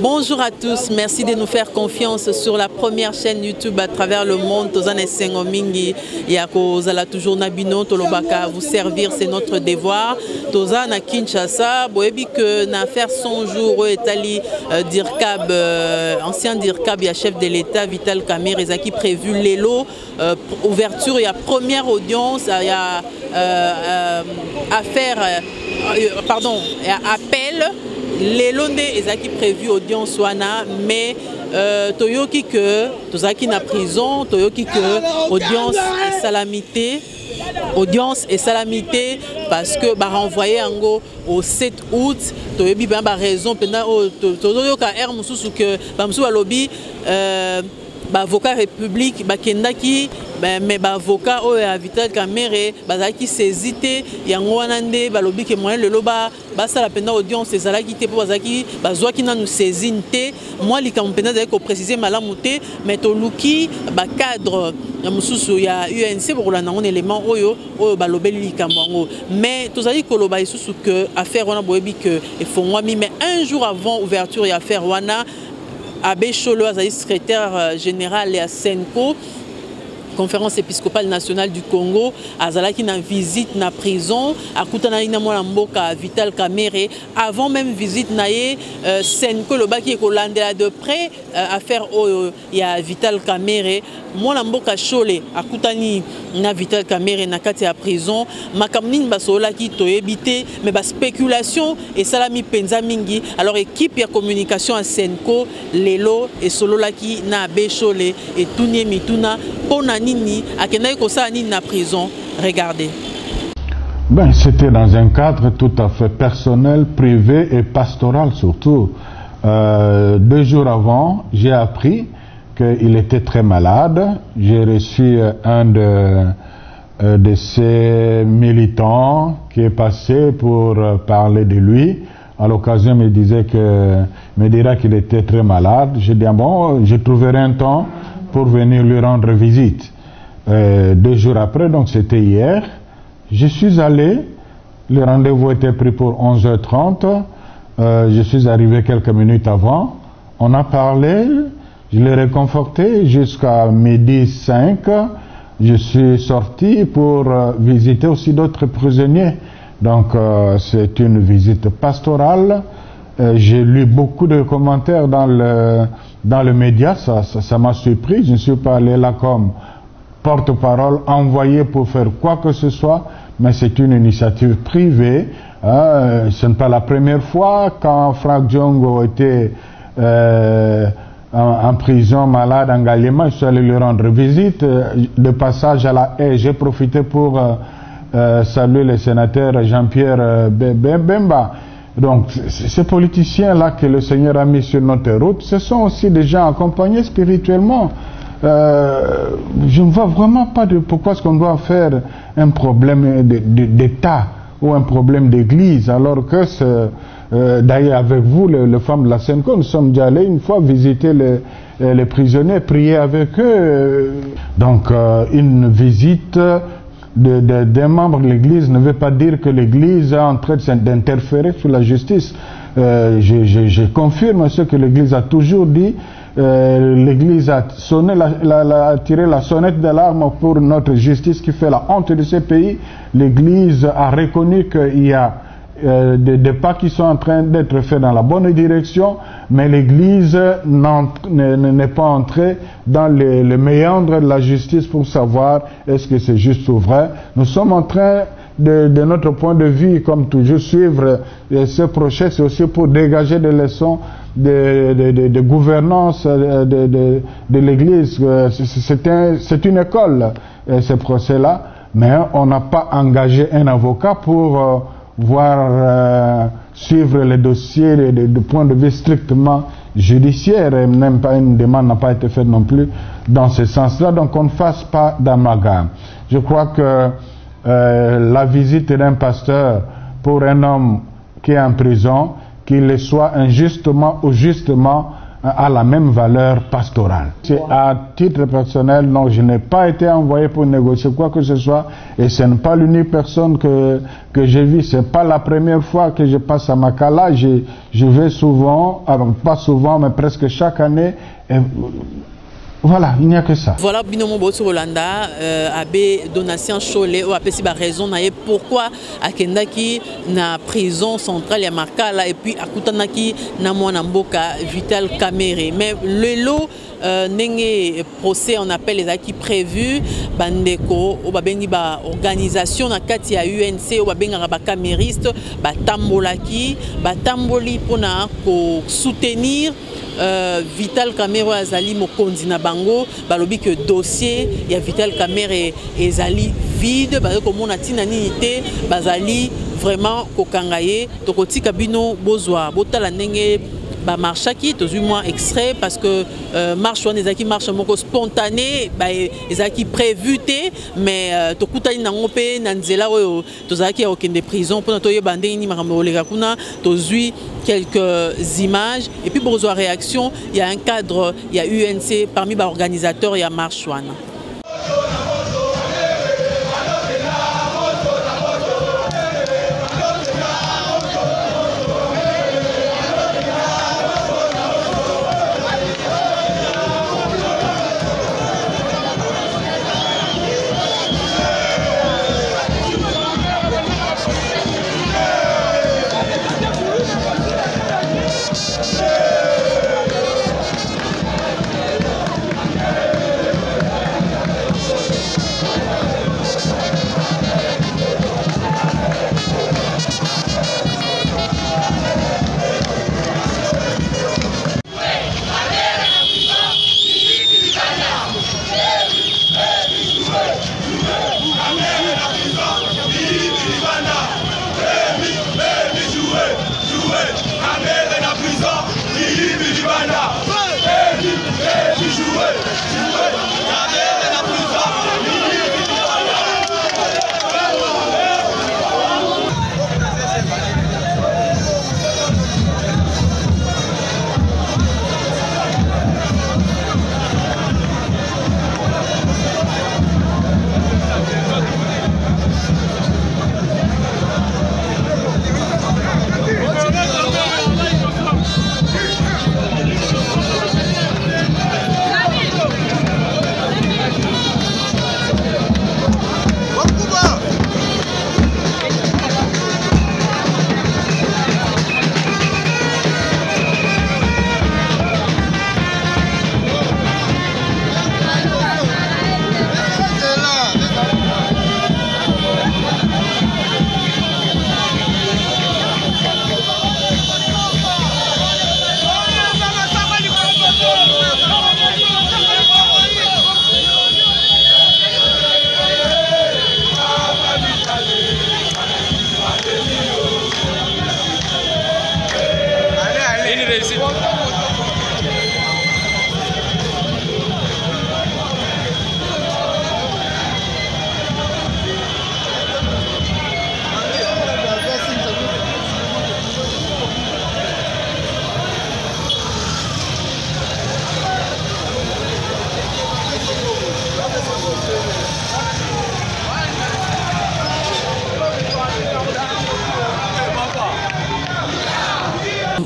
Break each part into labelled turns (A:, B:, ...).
A: Bonjour à tous, merci de nous faire confiance sur la première chaîne YouTube à travers le monde. Tozane Sengomingi, Yakozala toujours Nabino, Tolobaka, vous servir, c'est notre devoir. Tozana Kinshasa, Boebi que n'a faire 100 jours, Etali Dirkab, ancien Dirkab, il y a chef de l'État, Vital Kamerhe, qui prévu l'élo, ouverture, il y a première audience, il y a affaire, pardon, il y a appel. Les londes ezaki prévu audience wana mais toyoki que tozaki na prison toyoki que audience et salamité parce que ba renvoyer ango au 7 août toyebi ba raison pendant toyoka air mususu que ba musu lobby avocat république bakendaki mais avocat Vital Kamerhe bazaki saisité yango wanande balobi ke moyen lelo basala pena audience ezalaki te po bazaki bazwaki nanu saisinte moi likambo pena zaki ko préciser malamu te mais toluki cadre ya mususu ya UNC pour la un élément oyo balobeli likambo yango mais tozali koloba isusu que affaire wana boyebi que efongwami mais un jour avant ouverture ya affaire wana Abbé Cholo, secrétaire général à Senko, conférence épiscopale nationale du Congo, Azalaki na visite na prison, akutana ina mwana mboka Vital Kamerhe, avant même visite naye Senko le baki ekolandela de près affaire ya Vital Kamerhe, mwana mboka Chole akutani na Vital Kamerhe na kati ya prison, makamnine basola ki toyebite mais ba spéculation et salami penza mingi. Alors équipe ya communication à Senko lelo et solola ki na Abbé Chole et tunie mituna pona nini akendaki kosala nini na prison. Regardez.
B: Ben, c'était dans un cadre tout à fait personnel, privé et pastoral surtout. 2 jours avant, j'ai appris qu'il était très malade. J'ai reçu un de ses militants qui est passé pour parler de lui. À l'occasion, il me dira qu'il était très malade. J'ai dit, bon, je trouverai un temps pour venir lui rendre visite. 2 jours après, donc c'était hier, je suis allé, le rendez-vous était pris pour 11h30, je suis arrivé quelques minutes avant, on a parlé, je l'ai réconforté jusqu'à 12h05, je suis sorti pour visiter aussi d'autres prisonniers. Donc c'est une visite pastorale. J'ai lu beaucoup de commentaires dans le média, ça m'a surpris. Je ne suis pas allé là comme porte-parole envoyé pour faire quoi que ce soit, mais c'est une initiative privée. Ce n'est pas la première fois. Quand Franck Diongo était en prison, malade, en Galliema, je suis allé lui rendre visite. De passage à la haie, j'ai profité pour saluer le sénateur Jean-Pierre Bemba. Donc, ces politiciens-là que le Seigneur a mis sur notre route, ce sont aussi des gens accompagnés spirituellement. Je ne vois vraiment pas de pourquoi est-ce qu'on doit faire un problème d'État ou un problème d'église, alors que d'ailleurs avec vous, les femmes de la Senko, nous sommes déjà allés une fois visiter les prisonniers, prier avec eux. Donc, une visite d'un membre de l'Église ne veut pas dire que l'Église est en train d'interférer sur la justice. Je confirme ce que l'Église a toujours dit. L'Église a tiré la sonnette d'alarme pour notre justice qui fait la honte de ces pays. L'Église a reconnu qu'il y a des pas qui sont en train d'être faits dans la bonne direction, mais l'Église n'est pas entrée dans le méandre de la justice pour savoir est-ce que c'est juste ou vrai. Nous sommes en train de notre point de vue, comme toujours, suivre ce projet, c'est aussi pour dégager des leçons de gouvernance de l'Église. C'est une école, ce procès-là, mais on n'a pas engagé un avocat pour suivre les dossiers du point de vue strictement judiciaire, et même pas une demande n'a pas été faite non plus dans ce sens-là, donc on ne fasse pas d'amalgame. Je crois que la visite d'un pasteur pour un homme qui est en prison, qu'il soit injustement ou justement a la même valeur pastorale. À titre personnel, non, je n'ai pas été envoyé pour négocier quoi que ce soit et ce n'est pas l'unique personne que j'ai vue. Ce n'est pas la première fois que je passe à Makala. Je vais souvent, pas souvent, mais presque chaque année. Et voilà, il n'y a que ça.
A: Voilà, Binomo Bosso Rolanda, Abbé Donatien Cholet, ou Abbé Siba raison, pourquoi Akendaki na prison centrale ya Makala et puis Akutanaki na Mwanamboka Vital Kamere. Mais le lot n'est procès, on appelle les acquis prévus, Bandeko, ou Babengi ba organisation na kati ya UNC, ou Babenga ba camériste, ba tambolaki, ba tamboli pour na soutenir. Vital Kamere Azali Mokondi na bango balobi que dossier ya Vital Kamere ezali vide comme on a tinanité bazali vraiment kokangaye tokoti kabino bozwa botala ndenge ba marchaki tozu moins extrait parce que marche on ezaki marche moko spontané ba ezaki prévu té mais tokutani nango pe na nzela oyo tozaki okende prison pour toyeba ndenge ni makambo olega kuna tozui quelques images et puis pour la réaction il y a un cadre il y a UNC parmi les organisateurs il y a marche one.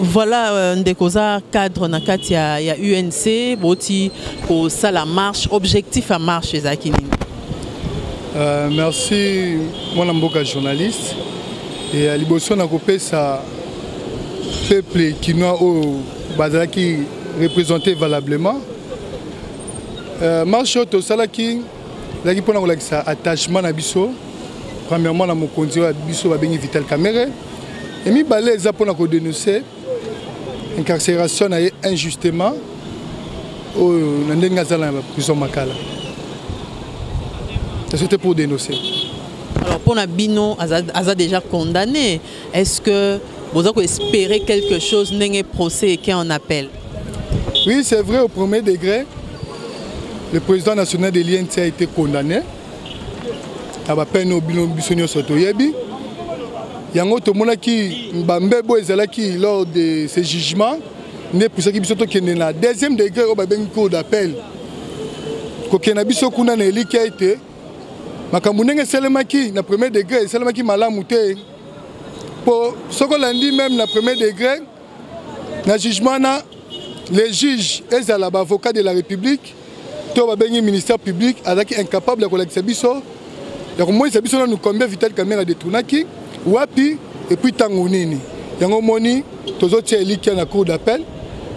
A: Voilà ndekoza cadre na kati ya UNC boti pour ça la marche objectif à marche ezaki nini.
C: Merci mon amboka journaliste et à liboso na kopesa peuple kinois au bazaki représenté valablement marche to salaki laki pona kolakisa attachement na biso premièrement na mokonzi wa biso ba bengi Vital Kamere et mi balé eza pona ko dénoncer incarcération injustement au Nandengazala prison Makala. C'était pour dénoncer.
A: Alors pour Nabino, Aza déjà condamné. Est-ce que vous avez espéré quelque chose n'est procès qui en appel?
C: Oui, c'est vrai au premier degré. Le président national de l'INC a été condamné. À la peine au Bisonio Sotoyebi. Yango Tomonaki Mbambebo Ezalaki lors de ces jugements, ne pour ça qui biso to kende na deuxième degré au babengi cour d'appel ko kena biso kuna na eliki été makambo ndenge esalemaki na premier degré esalemaki malamu te po soko landi même na premier degré na jugement na les juges ezala avocat de la République to babengi ministère public azaki incapable de kolakisa biso ya komonisa biso na combien Vital Kamerhe détournaki wapi et puis tango nini yango moni tozotia eliki na cour d'appel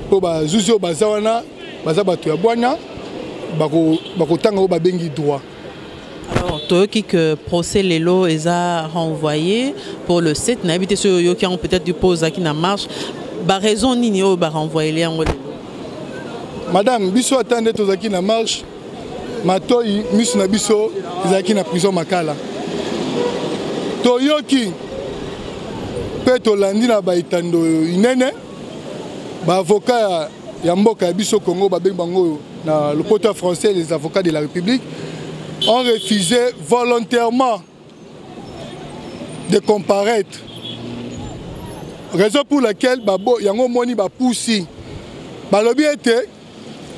C: po bazuzi baza wana baza bato ya bwana bakotanga babengi droit.
A: Alors, toi qui que procès Lelo les a renvoyé pour le 7, n'a habité sur yo qui ont peut-être du pause qui na marche, ba raison nini o ba renvoyer les en
C: Madame, biso attendait tous qui na marche, matoi misu na biso izaki na prison makala. Toyoki peto landi na ba itando inene ba avocat ya mboka biso Congo ba beng bango na le porteur français les avocats de la République ont refusé volontairement de comparaître. Raison pour laquelle babo yango moni ba poussi balobi était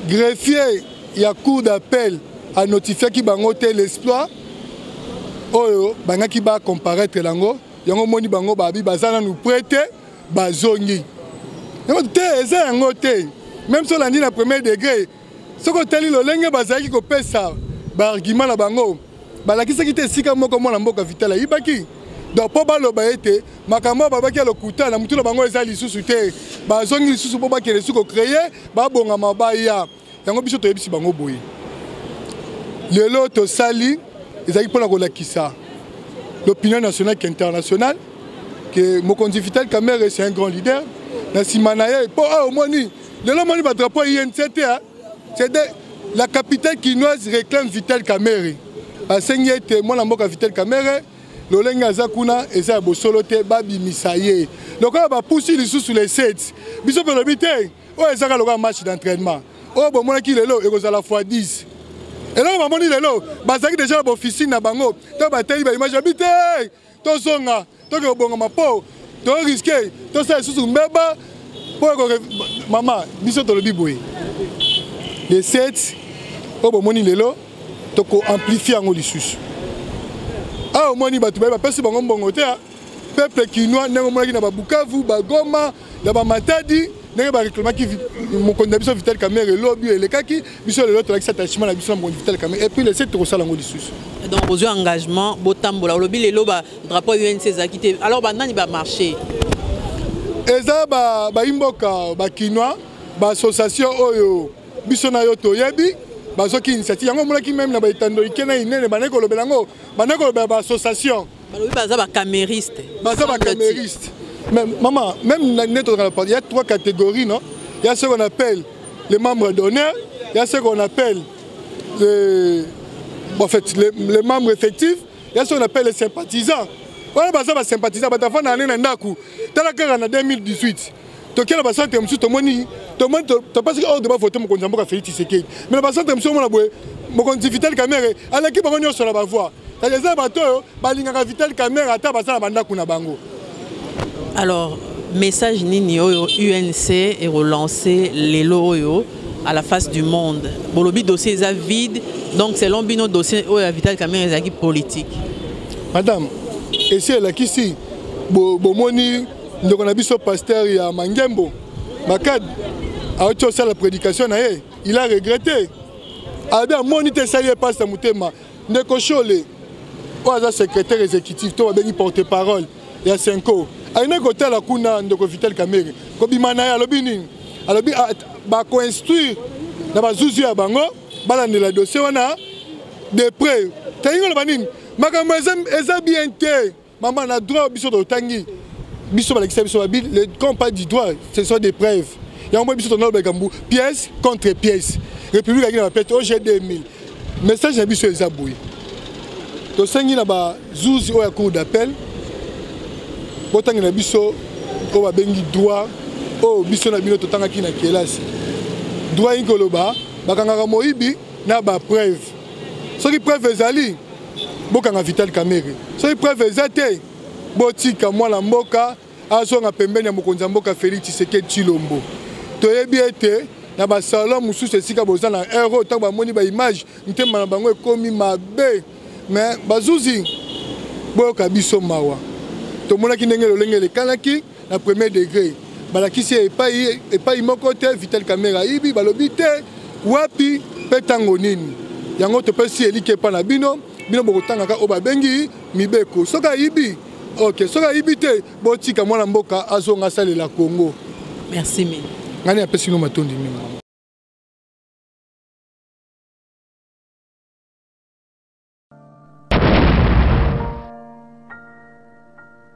C: greffier ya cour d'appel a notifié ki bango te l'exploit oyo bangaki ba comparaître lango yango moni bango babi bazana nous prêter bazongi yango te eza yango te même si on dit na premier degré ce que teli lolenge bazaki ko pesa ba argument na bango balakisa ki te sika moko mona mboka Vital ibaki donc po baloba ete makambo babaki lokuta na mutu na bango eza lisusu te bazongi lisusu po bakele suko créer ba bonga mabaya yango biso to yebisi bango boye lelo to sali ezaki pona ko lakisa l'opinion nationale et internationale que mokonzi Vital Kamerhe c'est un grand leader na simanaye po au moni lelo moni ba drapeau INCT c'est la capitale quinoise réclame Vital Kamerhe asengi ete mwana mboka Vital Kamerhe lolenga zakuna eza bosolo te babi misaye lokola ba poussi lisusu les 7 biso pe lobité o ezaka lokola match d'entraînement o bo mona ki lelo ekozala fois 10 et là ba moni lelo bazaki déjà ba officine na bango to ba teli ba image habité to zonga to ke bonga mapo to risquer to sa lisusu mbeba po ko mama biso to lobi boy les 7 o bo moni lelo to ko amplifier ngo lisusu. Ah, au moins, il y a des peuple quinois, il y a des Bukavu, des Goma, des Matadi, il y a des Vital Kamerhe, lobby et les kaki, il y a des attachements à Vital Kamerhe, et puis les 7 euros salangos dessus.
A: Donc, aux engagement, Botambo, le lobby, les lobby, drapeau UNC, alors, il va marcher.
C: Et ça, les quinois, les associations, Bissonayo Toyebi, bazoki initiative yango molaki même na baitando ikena inene baneko lobelango baneko ba association
A: balobi baza ba camériste
C: mais maman même neto il y a 3 catégories non il y a ce qu'on appelle les membres d'honneur il y a ce qu'on appelle les membres effectifs il y a ce qu'on appelle les sympathisants voilà baza ba sympathisants batafa na nena ndaku tala kaka na 2018 tokela ba centre msu tomoni to parce que on doit voter mon konzi mboka Félix Tshisekedi mais ba centre msu mona boye mon konzi Vital Kamerhe alaki bango nyoso la ba voix ça les a bato balingaka Vital Kamerhe ata basala banda kuna bango.
A: Alors message nini oyo UNC est relancé les loyo à la face du monde bolobi dossier est vide donc selon bino dossier oyo Vital Kamerhe ezaki politique
C: madame et c'est là qui si bomoni ndeko na biso pasteur ya Mangembo Bakad a autre chose la prédication na ye il a regretté ada moni te sali pasteur Mutema ndeko Chole oza secrétaire exécutif to bengi porte-parole ya Senko aina kota la kuna ndeko Vital Kamerhe ko bimana ya lobini alobi ba ko instruire na bazuzu ya bango balandela dossier wana de près taingo le banini makambo eza bien te maman na droit biso to tangi biso balakisa biso babil les compas du droit ce sont des preuves il y a un biso tonal bakambu pièce contre pièce république akina pète OG 2000 message na biso eza boui to sengi na ba zuzi o ya cour d'appel botangi na biso o ba bengi droit o biso na bino to tangaki na kelasi droit ingoloba bakangaka moyibi na ba preuve soki preuve ezali bokanga Vital Kamerhe soki preuve ezate botika mwana mboka azonga pembeni ya mokonzi mboka Félix Tshisekedi Tshilombo toyebi ete na ba salon mususu esika boza na euro tant ba moni ba image ntema na bango ekomi mabe mais bazuzi boyoka biso mawa tomonaki ndenge lolenge lekanaki na premier degré balakisi epai moko te Vital Kamerhe ibi balobi te wapi pe tango nini yango topesi elike epa na bino bokotangaka oyo babengi mibeko soki ayibi ok soki ayibi te botika mwana mboka azonga asalela Congo.
A: Merci mille.
C: Ngani apesi no matondi mingi.